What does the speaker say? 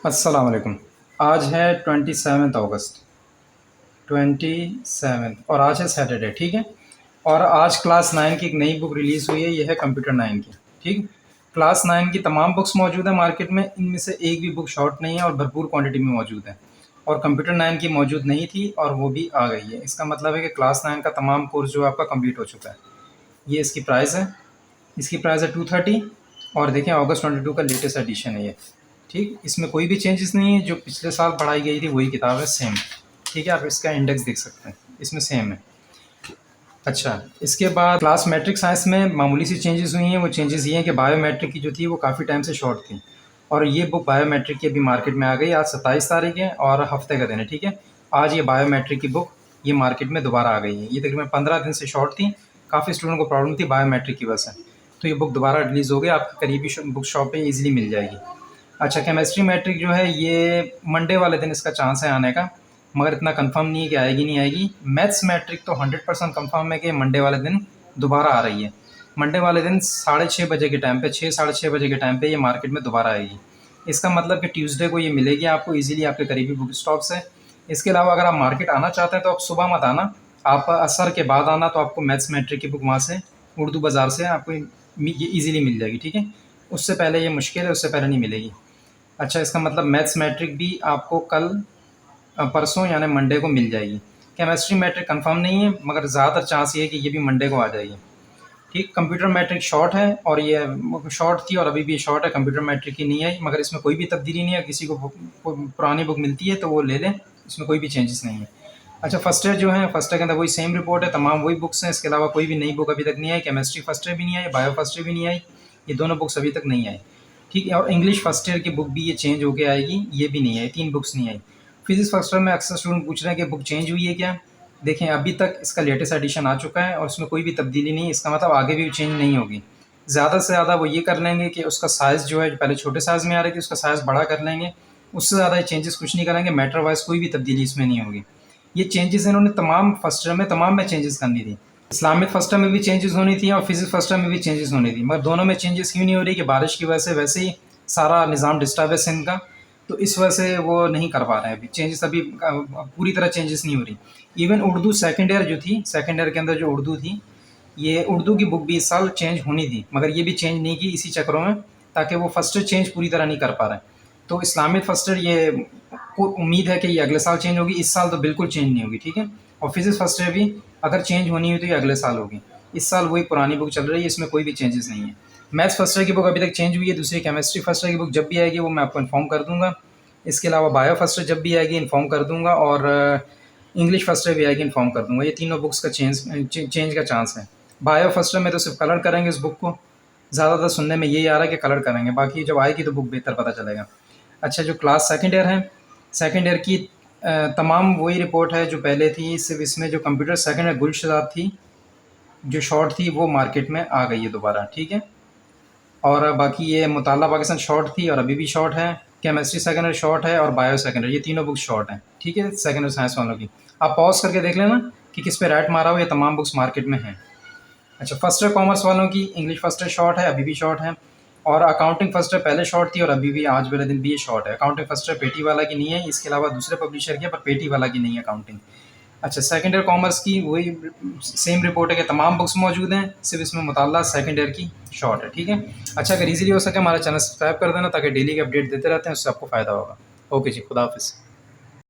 अस्सलाम वालेकुम। आज है 27 अगस्त, 27 और आज है सैटरडे, ठीक है। और आज क्लास 9 की एक नई बुक रिलीज़ हुई है, ये है कंप्यूटर 9 की, ठीक। क्लास 9 की तमाम बुक्स मौजूद है मार्केट में, इनमें से एक भी बुक शॉर्ट नहीं है और भरपूर क्वांटिटी में मौजूद है। और कंप्यूटर 9 की मौजूद नहीं थी और वो भी आ गई है। इसका मतलब है कि क्लास 9 का तमाम कोर्स जो है आपका कंप्लीट हो चुका है। ये इसकी प्राइस है, इसकी प्राइस है 230। और देखें अगस्त 22 का लेटेस्ट एडिशन है ये, ठीक। इसमें कोई भी चेंजेस नहीं है, जो पिछले साल पढ़ाई गई थी वही किताब है, सेम, ठीक है। आप इसका इंडेक्स देख सकते हैं, इसमें सेम है। अच्छा, इसके बाद क्लास मैट्रिक साइंस में मामूली सी चेंजेस हुई हैं। वो चेंजेस ये हैं कि बायोमेट्रिक की जो थी वो काफ़ी टाइम से शॉर्ट थी, और ये बुक बायोमेट्रिक की अभी मार्केट में आ गई। आज 27 तारीख है और हफ्ते का दिन है, ठीक है। आज ये बायोमेट्रिक की बुक ये मार्केट में दोबारा आ गई है। ये तकरीबन 15 दिन से शॉर्ट थी, काफ़ी स्टूडेंट को प्रॉब्लम थी बायोमेट्रिक की वजह से। तो ये बुक दोबारा रिलीज़ हो गई, आपकी करीबी बुक शॉप पे ईज़िली मिल जाएगी। अच्छा, केमिस्ट्री मैट्रिक जो है ये मंडे वाले दिन इसका चांस है आने का, मगर इतना कंफर्म नहीं है कि आएगी नहीं आएगी। मैथ्स मैट्रिक तो 100% कंफर्म है कि मंडे वाले दिन दोबारा आ रही है। मंडे वाले दिन 6:30 बजे के टाइम पे, 6 साढ़े 6 बजे के टाइम पे ये मार्केट में दोबारा आएगी। इसका मतलब कि ट्यूसडे को ये मिलेगी आपको ईज़िली आपके करीबी बुक स्टॉप से। इसके अलावा अगर आप मार्केट आना चाहते हैं तो आप सुबह मत आना, आप असर के बाद आना, तो आपको मैथ्स मैट्रिक की बुक वहाँ से उर्दू बाज़ार से आपको ये ईज़िली मिल जाएगी, ठीक है। उससे पहले ये मुश्किल है, उससे पहले नहीं मिलेगी। अच्छा, इसका मतलब मैथ्स मैट्रिक भी आपको कल परसों यानी मंडे को मिल जाएगी। केमिस्ट्री मैट्रिक कंफर्म नहीं है, मगर ज़्यादातर चांस ये है कि ये भी मंडे को आ जाएगी, ठीक। कंप्यूटर मैट्रिक शॉर्ट है और ये शॉर्ट थी और अभी भी शॉर्ट है, कंप्यूटर मैट्रिक की नहीं आई, मगर इसमें कोई भी तब्दीली नहीं है। किसी को पुरानी बुक मिलती है तो वो ले लें, इसमें कोई भी चेंजेस नहीं है। अच्छा, फर्स्ट ईयर जो है, फर्स्ट ईयर के अंदर वही सेम रिपोर्ट है, तमाम वही बुक्स हैं। इसके अलावा कोई भी नई बुक अभी तक नहीं आई। केमिस्ट्री फर्स्ट ईयर भी नहीं आई, बायो फर्स्ट ईयर भी नहीं आई, ये दोनों बुक्स अभी तक नहीं आई, ठीक है। और इंग्लिश फर्स्ट ईयर की बुक भी ये चेंज होके आएगी, ये भी नहीं आई, 3 बुक्स नहीं आई। फिजिक्स फर्स्ट ईयर में अक्सर स्टूडेंट पूछ रहे हैं कि बुक चेंज हुई है क्या। देखें, अभी तक इसका लेटेस्ट एडिशन आ चुका है और उसमें कोई भी तब्दीली नहीं है। इसका मतलब आगे भी चेंज नहीं होगी। ज़्यादा से ज़्यादा वो ये कर लेंगे कि उसका साइज़ जो है, जो पहले छोटे साइज़ में आ रही थी उसका साइज़ बड़ा कर लेंगे, उससे ज़्यादा ये चेंजेस कुछ नहीं करेंगे। मैटर वाइज़ कोई भी तब्दीली इसमें नहीं होगी। ये चेंजेस इन्होंने तमाम फर्स्ट ईयर में तमाम में चेंजेस करनी थी। इस्लामिक फर्स्ट ईयर में भी चेंजेस होनी थी और फिजिक्स फर्स्ट ईयर में भी चेंजेस होनी थी, मगर दोनों में चेंजेस क्यों नहीं हो रही कि बारिश की वजह से वैसे ही सारा निज़ाम डिस्टर्ब है सिंध का, तो इस वजह से वो नहीं कर पा रहे हैं अभी चेंजेस। अभी पूरी तरह चेंजेस नहीं हो रही। इवन उर्दू सेकंड ईयर जो थी, सेकंड ईयर के अंदर जो उर्दू थी, ये उर्दू की बुक भी इस साल चेंज होनी थी, मगर ये भी चेंज नहीं की इसी चक्करों में, ताकि वो फर्स्ट ईयर चेंज पूरी तरह नहीं कर पा रहे। तो इस्लामिक फर्स्ट ईयर ये को उम्मीद है कि ये अगले साल चेंज होगी, इस साल तो बिल्कुल चेंज नहीं होगी, ठीक है। और फिजिक्स फर्स्ट ईयर भी अगर चेंज होनी हुई तो ये अगले साल होगी। इस साल वही पुरानी बुक चल रही है, इसमें कोई भी चेंजेस नहीं है। मैथ्स फर्स्ट ईयर की बुक अभी तक चेंज हुई है, दूसरी केमिस्ट्री फर्स्ट ईयर की बुक जब भी आएगी वो मैं आपको इन्फॉर्म कर दूंगा। इसके अलावा बायो फर्स्ट ईयर जब भी आएगी इन्फॉर्म कर दूंगा, और इंग्लिश फर्स्ट ईयर भी आएगी इन्फॉर्म कर दूंगा। ये तीनों बुक्स का चेंज का चांस है। बायो फर्स्ट ईयर में तो सिर्फ कलर करेंगे इस बुक को, ज़्यादातर सुनने में यही आ रहा है कि कलर करेंगे, बाकी जब आएगी तो बुक बेहतर पता चलेगा। अच्छा, जो क्लास सेकंड ईयर है, सेकंड ईयर की तमाम वही रिपोर्ट है जो पहले थी, सिर्फ इसमें जो कंप्यूटर सेकंड ईयर गुलशदात थी जो शॉर्ट थी वो मार्केट में आ गई है दोबारा, ठीक है। और बाकी ये मुताला पाकिस्तान शॉर्ट थी और अभी भी शॉर्ट है। केमिस्ट्री सेकंड ईयर शॉर्ट है और बायो सेकंड ईयर, ये तीनों बुक्स शॉर्ट हैं, ठीक है, सेकंड ईयर साइंस वालों की। आप पॉज करके देख लेना कि किस पे राइट मारा हो, ये तमाम बुक्स मार्केट में हैं। अच्छा, फर्स्ट ईयर कॉमर्स वालों की इंग्लिश फर्स्ट ईयर शॉर्ट है, अभी भी शॉर्ट है। और अकाउंटिंग फर्स्ट ईयर पहले शॉर्ट थी और अभी भी आज वाले दिन भी ये शॉर्ट है। अकाउंटिंग फर्स्ट ईयर पेटी वाला की नहीं है, इसके अलावा दूसरे पब्लिशर की है, पर पेटी वाला की नहीं है अकाउंटिंग। अच्छा, सेकंड ईयर कॉमर्स की वही सेम रिपोर्ट है कि तमाम बुक्स मौजूद हैं, सिर्फ इसमें मुताल्ला सेकंड ईयर की शॉर्ट है, ठीक है। अच्छा, अगर इजीली हो सके हमारा चैनल सब्सक्राइब कर देना, ताकि डेली के अपडेट देते रहते हैं, उससे आपको फ़ायदा होगा। ओके जी, खुदा हाफिज़।